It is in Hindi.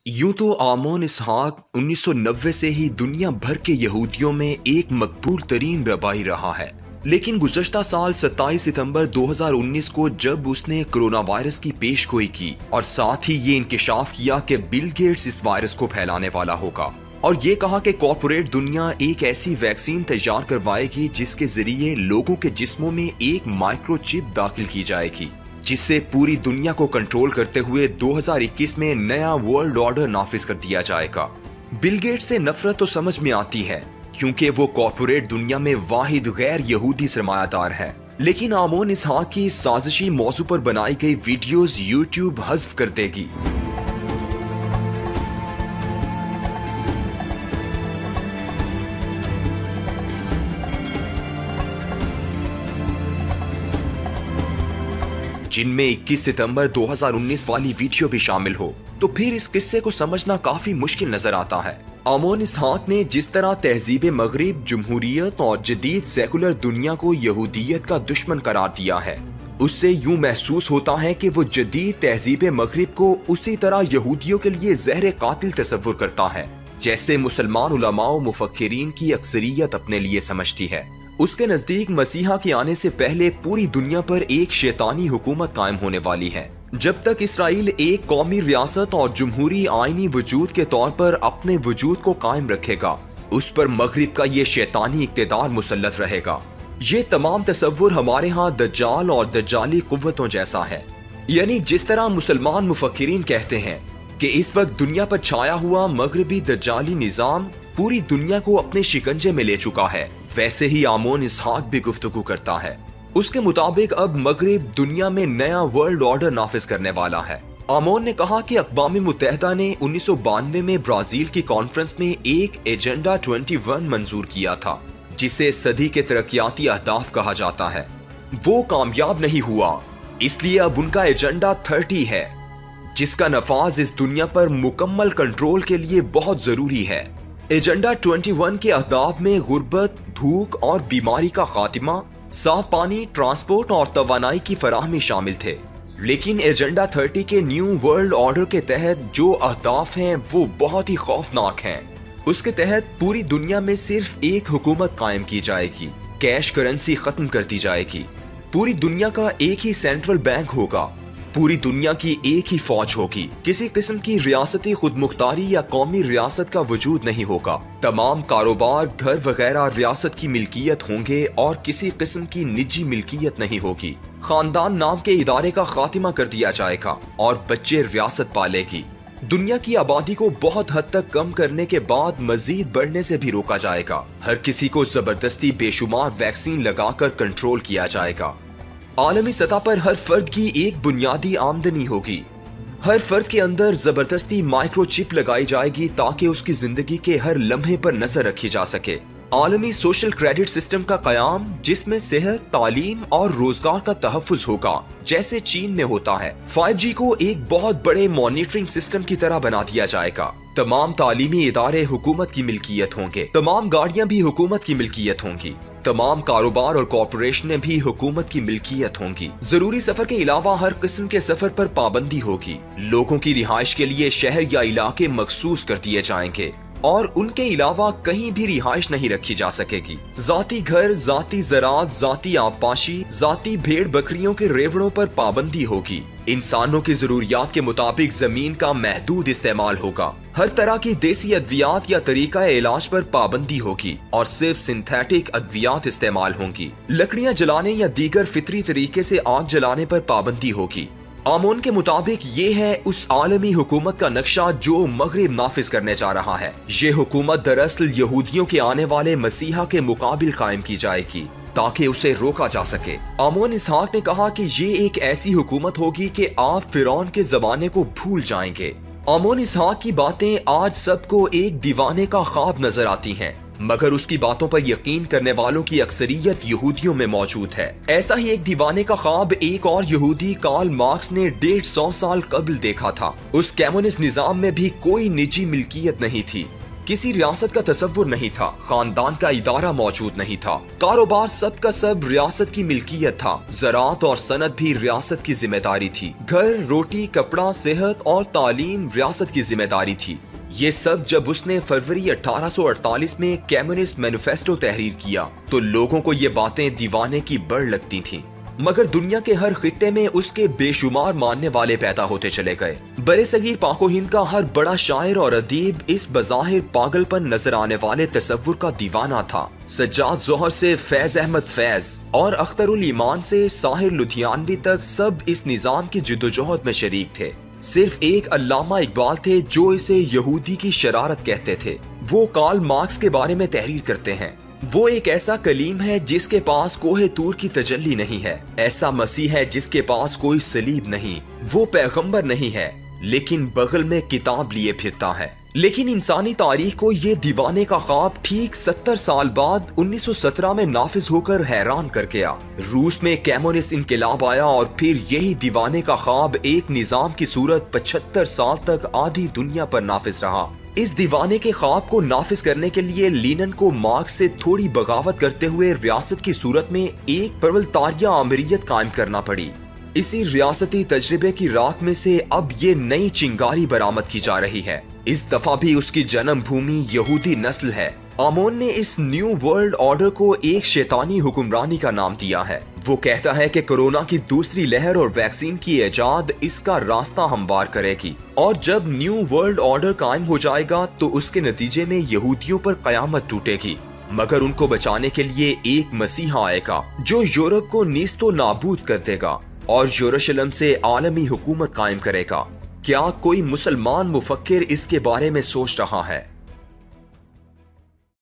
यूं तो आमोन इसहाक 1990 से ही दुनिया भर के यहूदियों में एक मकबूल तरीन रबाई रहा है। लेकिन गुज़श्ता साल 27 सितंबर 2019 को जब उसने कोरोना वायरस की पेशगोई की और साथ ही ये इंकिशाफ किया कि बिल गेट्स इस वायरस को फैलाने वाला होगा और ये कहा कि कॉर्पोरेट दुनिया एक ऐसी वैक्सीन तैयार करवाएगी जिसके जरिए लोगों के जिस्मों में एक माइक्रोचिप दाखिल की जाएगी, जिससे पूरी दुनिया को कंट्रोल करते हुए 2021 में नया वर्ल्ड ऑर्डर नाफिज कर दिया जाएगा। बिल गेट्स से नफरत तो समझ में आती है क्योंकि वो कॉर्पोरेट दुनिया में वाहिद गैर यहूदी सरमायादार है, लेकिन आमोन इसहाक की साजिशी मौजू पर बनाई गई वीडियोस यूट्यूब हज़्फ कर देगी। जिनमें 21 सितंबर 2019 वाली वीडियो भी शामिल हो, तो फिर इस किस्से को समझना काफी मुश्किल नजर आता है। आमोन इसहाक ने जिस तरह तहजीब मगरिब, जमहूरियत और जदीद सेकुलर दुनिया को यहूदियत का दुश्मन करार दिया है, उससे यूं महसूस होता है कि वो जदीद तहजीब मगरिब को उसी तरह यहूदियों के लिए जहर कातिल तस्वुर करता है जैसे मुसलमान उलमाओं मुफक्किरीन की अक्सरियत अपने लिए समझती है। उसके नजदीक मसीहा के आने से पहले पूरी दुनिया पर एक शैतानी हुकूमत कायम होने वाली है। जब तक इसराइल एक कौमी रियासत और जमहूरी आईनी वजूद के तौर पर अपने वजूद को कायम रखेगा, उस पर मगरिब का ये शैतानी इक्तिदार मुसल्लत रहेगा। ये तमाम तस्वुर हमारे यहाँ दज्जाल और दज्जाली कुव्वतों जैसा है। यानी जिस तरह मुसलमान मुफक्किरीन कहते हैं कि इस वक्त दुनिया पर छाया हुआ मगरबी दज्जाली निजाम पूरी दुनिया को अपने शिकंजे में ले चुका है, वैसे ही आमोन इसहाक भी गुफ्तगू करता है। उसके मुताबिक अब मगरिब दुनिया में नया वर्ल्ड ऑर्डर नाफिज करने वाला है। आमोन ने कहा कि अक़वाम मुत्तहिदा ने 1992 में ब्राजील की कॉन्फ्रेंस में एक एजेंडा 21 मंजूर किया था, जिसे सदी के तरक्याती अहदाफ कहा जाता है। वो कामयाब नहीं हुआ, इसलिए अब उनका एजेंडा 30 है, जिसका नफाज इस दुनिया पर मुकम्मल कंट्रोल के लिए बहुत जरूरी है। एजेंडा 21 के अहदाफ में गुर्बत, भूख और बीमारी का खात्मा, साफ पानी, ट्रांसपोर्ट और तवानाई की फराहमी शामिल थे। लेकिन एजेंडा 30 के न्यू वर्ल्ड ऑर्डर के तहत जो अहदाफ हैं वो बहुत ही खौफनाक हैं। उसके तहत पूरी दुनिया में सिर्फ एक हुकूमत कायम की जाएगी, कैश करेंसी खत्म कर दी जाएगी, पूरी दुनिया का एक ही सेंट्रल बैंक होगा, पूरी दुनिया की एक ही फौज होगी, किसी किस्म की रियासती खुदमुख्तारी या कौमी रियासत का वजूद नहीं होगा, तमाम कारोबार, घर वगैरह रियासत की मिल्कियत होंगे और किसी किस्म की निजी मिल्कियत नहीं होगी। खानदान नाम के इदारे का खात्मा कर दिया जाएगा और बच्चे रियासत पालेगी। दुनिया की आबादी को बहुत हद तक कम करने के बाद मजीद बढ़ने से भी रोका जाएगा। हर किसी को जबरदस्ती बेशुमार वैक्सीन लगाकर कंट्रोल किया जाएगा। आलमी सतह पर हर फर्द की एक बुनियादी आमदनी होगी। हर फर्द के अंदर जबरदस्ती माइक्रोचिप लगाई जाएगी ताकि उसकी जिंदगी के हर लम्हे पर नजर रखी जा सके। आलमी सोशल क्रेडिट सिस्टम का कयाम, जिसमें सेहत, तालीम और रोजगार का तहफ्फुज होगा, जैसे चीन में होता है। 5G को एक बहुत बड़े मॉनिटरिंग सिस्टम की तरह बना दिया जाएगा। तमाम तालीमी इदारे हुकूमत की मिल्कियत होंगे, तमाम गाड़ियां भी हुकूमत की मिल्कियत होंगी, तमाम कारोबार और कॉर्पोरेशनें भी हुकूमत की मिल्कियत होंगी। जरूरी सफर के अलावा हर किस्म के सफर पर पाबंदी होगी। लोगों की रिहाइश के लिए शहर या इलाके मखसूस कर दिए जाएंगे और उनके अलावा कहीं भी रिहाइश नहीं रखी जा सकेगी। जाती घर, जाती ज़रात, जाती आबपाशी, जाती भेड़ बकरियों के रेवड़ों पर पाबंदी होगी। इंसानों की जरूरियात के मुताबिक जमीन का महदूद इस्तेमाल होगा। हर तरह की देसी अद्वियात या तरीका इलाज पर पाबंदी होगी और सिर्फ सिंथेटिक अद्वियात इस्तेमाल होंगी। लकड़ियां जलाने या दीगर फितरी तरीके से आग जलाने पर पाबंदी होगी। आमोन के मुताबिक ये है उस आलमी हुकूमत का नक्शा जो मगरिब नाफिज करने जा रहा है। ये हुकूमत दरअसल यहूदियों के आने वाले मसीहा के मुकाबिल कायम की जाएगी ताकि उसे रोका जा सके। आमोन इसहाक ने कहा कि ये एक ऐसी हुकूमत होगी कि आप फिरौन के जमाने को भूल जाएंगे। आमोन इसहाक की बातें आज सबको एक दीवाने का ख्वाब नजर आती हैं, मगर उसकी बातों पर यकीन करने वालों की अक्सरियत यहूदियों में मौजूद है। ऐसा ही एक दीवाने का ख्वाब एक और यहूदी कार्ल मार्क्स ने 150 साल कबल देखा था। उस कम्युनिस्ट निजाम में भी कोई निजी मिल्कियत नहीं थी। किसी रियासत का तसव्वुर नहीं था, खानदान का इदारा मौजूद नहीं था, कारोबार सब का सब रियासत की मिल्कियत था, ज़राअत और सनत भी रियासत की जिम्मेदारी थी, घर, रोटी, कपड़ा, सेहत और तालीम रियासत की जिम्मेदारी थी। ये सब जब उसने फरवरी 1848 में कम्युनिस्ट मैनिफेस्टो तहरीर किया तो लोगों को ये बातें दीवाने की बढ़ लगती थीं। मगर दुनिया के हर खित्ते में उसके बेशुमार मानने वाले पैदा होते चले गए। बरे-सगीर पाको हिंद का हर बड़ा शायर और अदीब इस बज़ाहिर पागलपन नजर आने वाले तसव्वुर का दीवाना था। सज्जाद जोहर से फैज अहमद फैज और अख्तरुल ईमान से साहिर लुधियानवी तक सब इस निजाम की जिद्दोजहद में शरीक थे। सिर्फ एक अल्लामा इकबाल थे जो इसे यहूदी की शरारत कहते थे। वो कार्ल मार्क्स के बारे में तहरीर करते हैं। वो एक ऐसा कलीम है जिसके पास कोहे तूर की तजल्ली नहीं है, ऐसा मसीह है जिसके पास कोई सलीब नहीं, वो पैगंबर नहीं है लेकिन बगल में किताब लिए फिरता है। लेकिन इंसानी तारीख को ये दीवाने का ख्वाब ठीक 70 साल बाद 1917 में नाफिज होकर हैरान कर गया। रूस में कम्युनिस्ट इनकलाब आया और फिर यही दीवाने का ख्वाब एक निजाम की सूरत 75 साल तक आधी दुनिया पर नाफिज रहा। इस दीवाने के ख्वाब को नाफिज करने के लिए लीनिन को मार्क्स से थोड़ी बगावत करते हुए रियासत की सूरत में एक प्रवलतारिया आमिरियत कायम करना पड़ी। इसी रियासती तजर्बे की राख में से अब ये नई चिंगारी बरामद की जा रही है। इस दफा भी उसकी जन्मभूमि यहूदी नस्ल है। आमोन ने इस न्यू वर्ल्ड ऑर्डर को एक शैतानी हुक्मरानी का नाम दिया है। वो कहता है कि कोरोना की दूसरी लहर और वैक्सीन की इजाद इसका रास्ता हमवार करेगी और जब न्यू वर्ल्ड ऑर्डर कायम हो जाएगा तो उसके नतीजे में यहूदियों पर कयामत टूटेगी। मगर उनको बचाने के लिए एक मसीहा आएगा जो यूरोप को नीस्तो नाबूद कर देगा और यरूशलेम से आलमी हुकूमत कायम करेगा। क्या कोई मुसलमान मुफक्किर इसके बारे में सोच रहा है?